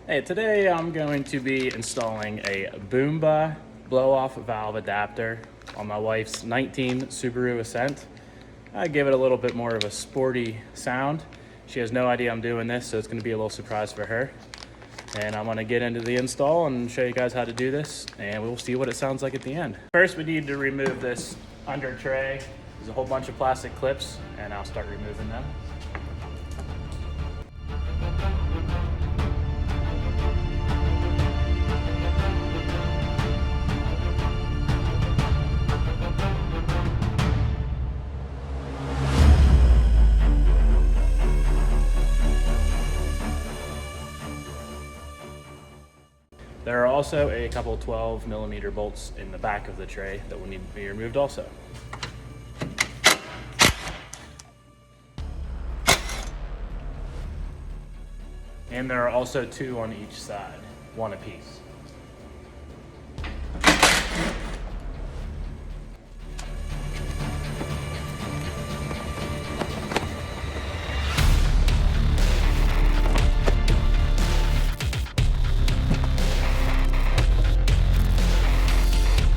Hey, today I'm going to be installing a Boomba blow-off valve adapter on my wife's 19 Subaru Ascent. I give it a little bit more of a sporty sound. She has no idea I'm doing this, so it's going to be a little surprise for her. And I'm going to get into the install and show you guys how to do this, and we'll see what it sounds like at the end. First, we need to remove this under tray. There's a whole bunch of plastic clips, and I'll start removing them. There are also a couple 12mm bolts in the back of the tray that will need to be removed also. And there are also two on each side, one apiece.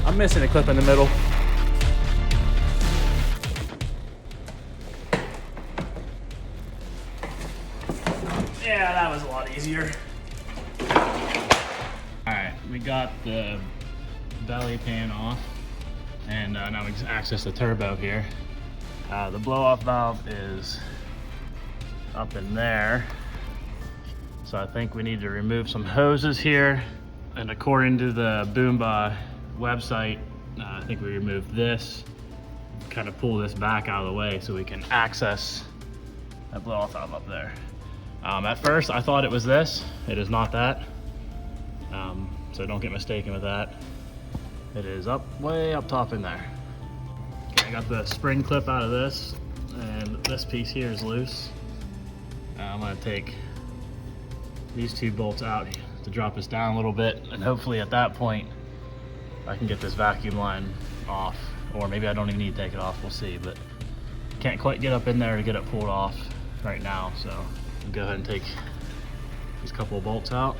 I'm missing a clip in the middle. Yeah, that was a lot easier. All right, we got the belly pan off, and now we can access the turbo here. The blow-off valve is up in there, so I think we need to remove some hoses here. And according to the Boomba website, I think we remove this, kind of pull this back out of the way so we can access that blow-off valve up there. At first I thought it was this. It is not that, so don't get mistaken with that. It is way up top in there. Okay, I got the spring clip out of this, and this piece here is loose. I'm going to take these two bolts out to drop this down a little bit, and hopefully at that point I can get this vacuum line off, or maybe I don't even need to take it off, we'll see, but can't quite get up in there to get it pulled off right now, so I'll go ahead and take these couple of bolts out.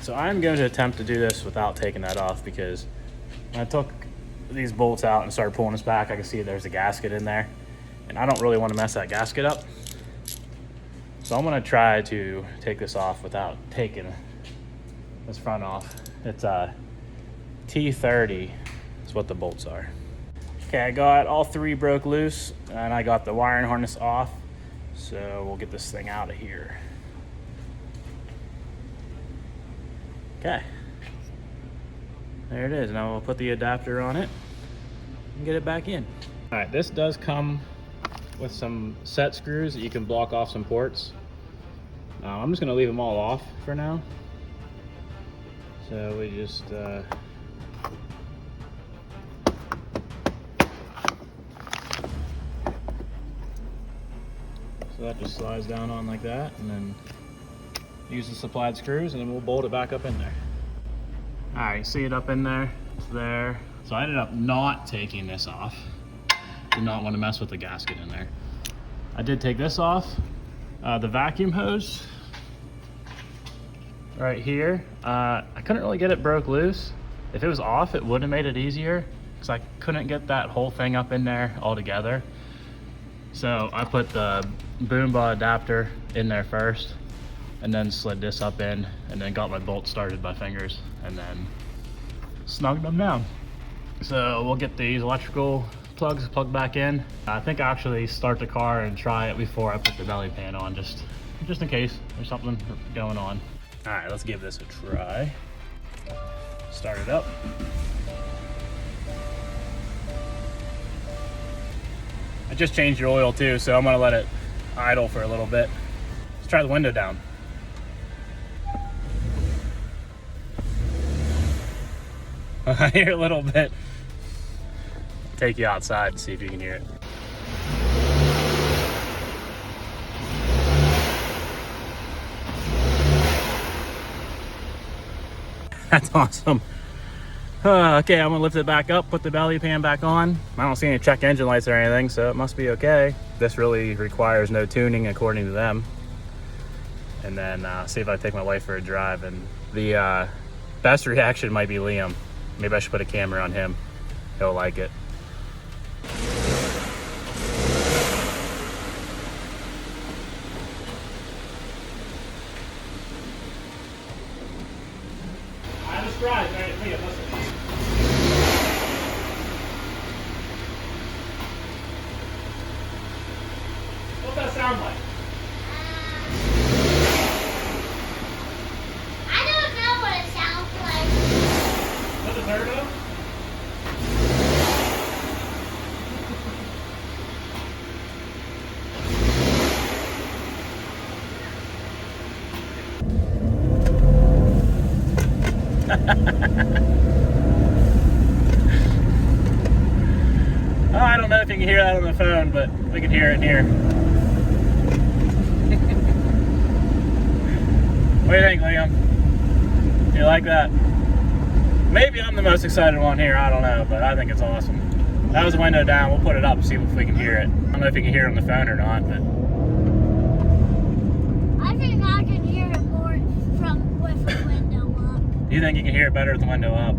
So I'm going to attempt to do this without taking that off, because when I took these bolts out and started pulling this back, I can see there's a gasket in there, and I don't really want to mess that gasket up. So I'm going to try to take this off without taking this front off. It's a T30 is what the bolts are. Okay, I got all three broke loose, and I got the wiring harness off, so we'll get this thing out of here. Okay, there it is. Now we'll put the adapter on it and get it back in. All right, this does come with some set screws that you can block off some ports. I'm just gonna leave them all off for now. So we just so that just slides down on like that, and then use the supplied screws, and then we'll bolt it back up in there. All right, see it up in there? It's there. So I ended up not taking this off. Did not want to mess with the gasket in there. I did take this off. The vacuum hose right here, I couldn't really get it broke loose. If it was off, it would have made it easier, because I couldn't get that whole thing up in there all together. So I put the Boomba adapter in there first, and then slid this up in, and then got my bolts started by fingers, and then snugged them down. So we'll get these electrical plugs plugged back in. I think I actually start the car and try it before I put the belly pan on, just in case there's something going on. All right, let's give this a try. Start it up. I just changed your oil too, so I'm gonna let it idle for a little bit. Let's try the window down. I hear a little bit. Take you outside and see if you can hear it. That's awesome. Okay, I'm gonna lift it back up, put the belly pan back on. I don't see any check engine lights or anything, so it must be okay. This really requires no tuning according to them. And then see if I take my wife for a drive. And the best reaction might be Liam. Maybe I should put a camera on him. He'll like it. I just drive, right? Liam, listen. What's that sound like? I don't know what it sounds like. Is that the turbo? Oh, I don't know if you can hear that on the phone, but we can hear it in here. What do you think, Liam? Do you like that? Maybe I'm the most excited one here, I don't know, but I think it's awesome. That was the window down. We'll put it up and see if we can hear it. I don't know if you can hear it on the phone or not, but I think I can hear it more from with the window up. you think you can hear it better with the window up?